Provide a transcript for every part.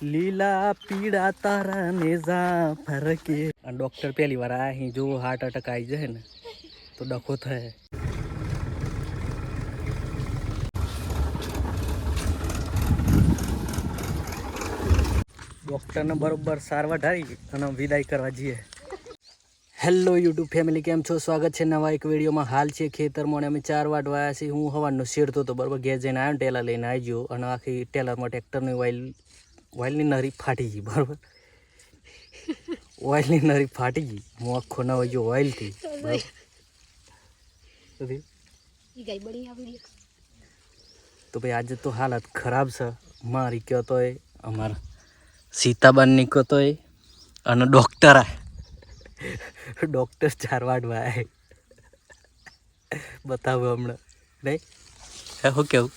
લીલા પીળા તારા નેજા ફરકે. ડોક્ટર પહેલી વાર આ અહીં જો હાર્ટ અટેક આવી જાય ને તો ડખો થાય. ડોક્ટરને બરોબર સારવાર ઢાળી અને વિદાય કરવા જઈએ. હેલો યુટ્યુબ ફેમિલી, કેમ છો? સ્વાગત છે નવા એક વિડીયોમાં. હાલ છે ખેતરમાં અને અમે 4 વાટવા આવ્યા છીએ. હું સવારનો શેડતો હતો બરાબર, ઘેર જઈને આવ્યો, ટેલર લઈને આવી ગયો અને આખી ટેલરમાં ટ્રેક્ટરની ઓઇલની નરી ફાટી ગઈ બરાબર. ઓઇલની નરી ફાટી ગઈ, હું આખો ન હોય ગયો ઓઇલથી બરાબર. તો ભાઈ આજે તો હાલત ખરાબ છે મારી. કયો તો અમારા સીતાબાન ની કહેતો અને ડૉક્ટર ડૉક્ટર 4 વાટવા આવે બતાવો હમણાં નહીં શું કેવું.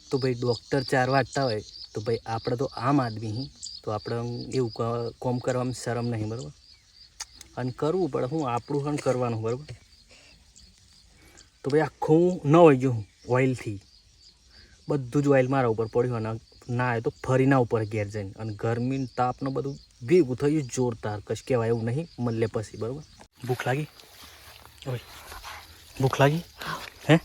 તો ભાઈ ડૉક્ટર 4 વાટતા હોય તો ભાઈ આપણે તો આમ આદમી તો આપણે એવું કોમ કરવામાં શરમ નહીં બરાબર, અને કરવું પડે. હું આપણું પણ કરવાનું બરાબર. તો ભાઈ આખું ન હોય ગયું ઓઇલથી, બધું જ ઓઇલ મારા ઉપર પડ્યું અને ના આવે તો ફરીના ઉપર ઘેર જઈને, અને ગરમી તાપને બધું ભેગું થયું જોરદાર. કશ કહેવાય એવું નહીં મળે પછી બરાબર. ભૂખ લાગી? ઓય ભૂખ લાગી હે?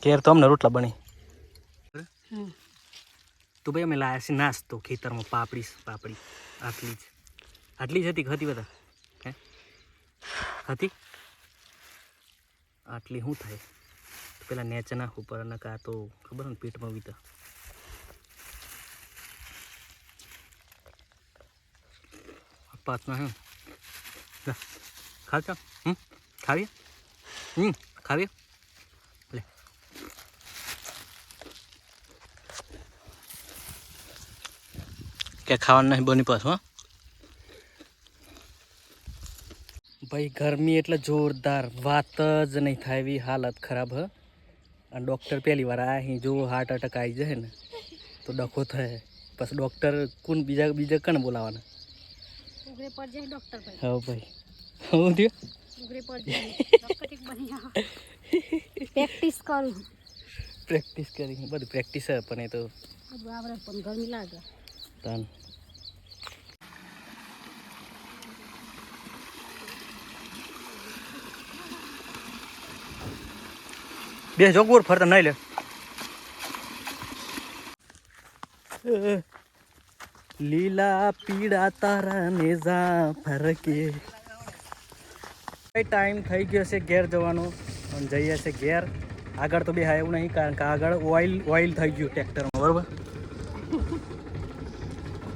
કેર તો અમને રોટલા બની. તો ભાઈ અમે લાયા છીએ નાસ્તો ખેતરમાં. પાપડી આટલી જ હતી કે હતી બધા હે હતી આટલી શું થાય પેલા નેચ નાખવું પડે ને કાં તો ખબર ને પેટમાં વીતા. પાછના હે ખાવ ખાવીએ ખાવીએ લે. કે ખાવાનું નહીં બની પાછું. હા ભાઈ ગરમી એટલે જોરદાર, વાત જ નહીં થાય એવી હાલત ખરાબ. હ અને ડૉક્ટર પહેલી વાર આ અહીં જો હાર્ટ અટેક આવી જાય ને તો ડખો થાય. પછી ડૉક્ટર કોણ બીજા કને બોલાવાના? હા ભાઈ શું થયું? પ્રેક્ટિસ કરી બધું પ્રેક્ટિસ છે પણ એ તો ગરમી લાગે. બે જોગુર ફરતા નહીં લે. લીલા પીળા તારા નેજા ફરકે. ટાઈમ થઈ ગયો છે ઘેર જવાનો અને જઈએ છે ઘેર. આગળ તો બે હા એવું નહીં, કારણ કે આગળ ઓઇલ થઈ ગયું ટ્રેક્ટરમાં બરાબર.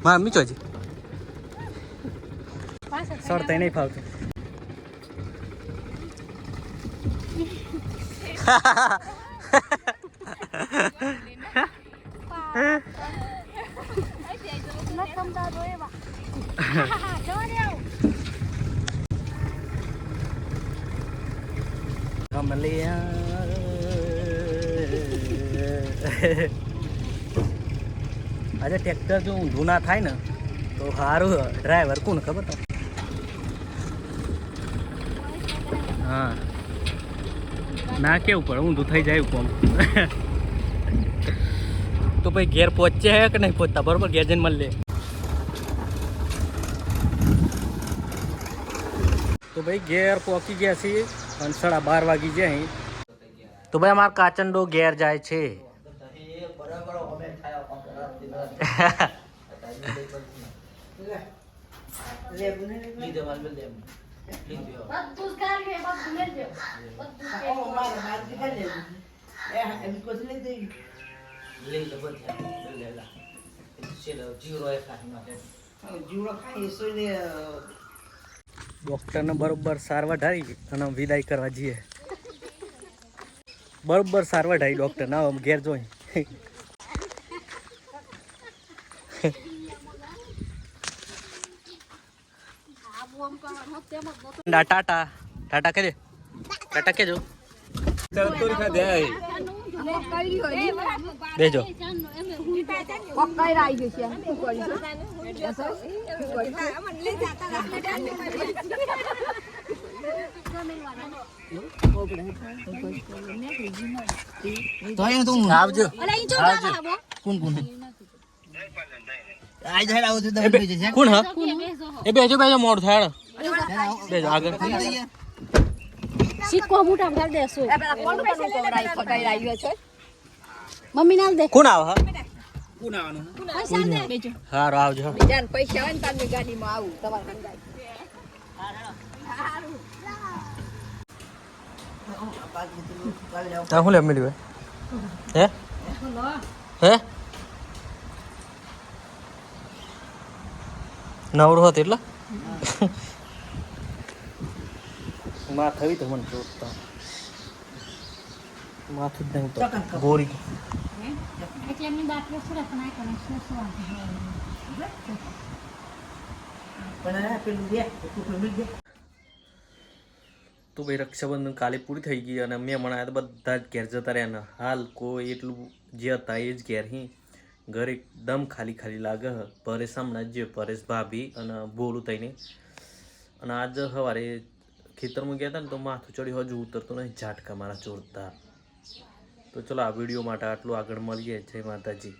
હા મીચો જી સરતા નહીં ફાવતું. આજે ટ્રેક્ટર જો ઊંધું ના થાય ને તો સારું. ડ્રાઈવર કોણ ખબર તો? હા ના કેવું પડે, ઊંધું થઈ જાય કોમ. તો ભાઈ ઘેર પહોંચે કે નહીં પહોંચતા બરોબર, ઘેર જઈને મળી લે. તો ભાઈ ઘેર પહોંચી ગયા છીએ અને 12:30 વાગી જાય. તો ભાઈ અમારા કાચંડો ઘેર જાય છે. ડૉક્ટરને બરોબર સારવાર ઢાળી અને વિદાય કરવા જઈએ. બરોબર સારવાર ઢાળી ડૉક્ટર ના ઘેર જોઈ. ટાટા ટાટા કે ટાટા કેજો બેજો. તો અહીં તું આવજો કોણ કોણ આઈ જાય આવું તો તમે બેજે છે કોણ હા એ બેજો બેજો મોડ થાય બેજો આગળ સીટ કો મોટા ગાલ દેસો મમ્મી નાલ દે કોણ આવ હા કોણ આવવાનું પૈસા દે બેજો હારો આવજો બીજાને પૈસા હોય ને તાર મેં ગાડીમાં આવું તમારે સમજાય તા હું લે મળ્યું હે હે નવરો હતો એટલે માથા તો મને જોતા માથું જ નહીં તો ગોરી એટલે એમની બાટલો છે પણ આ કનેક્શન શું પણ પેલું દે પેલું દે તો ભાઈ રક્ષાબંધન કાલે પૂરી થઈ ગઈ અને મેં મણાયા તો બધા જ ઘેર જતા રહ્યા ને હાલ કોઈ એટલું જે હતા એ જ ઘેર હી ઘર એકદમ ખાલી ખાલી લાગે પરેશ હમણાં જે પરેશ ભાભી અને બોલું થઈને અને આજ સવારે ખેતરમાં ગયા હતા ને તો માથું ચડ્યું હજુ ઉતરતું નહીં ઝાટકા મારા જોરદાર તો ચલો આ વિડીયો માટે આટલું આગળ મળીએ જય માતાજી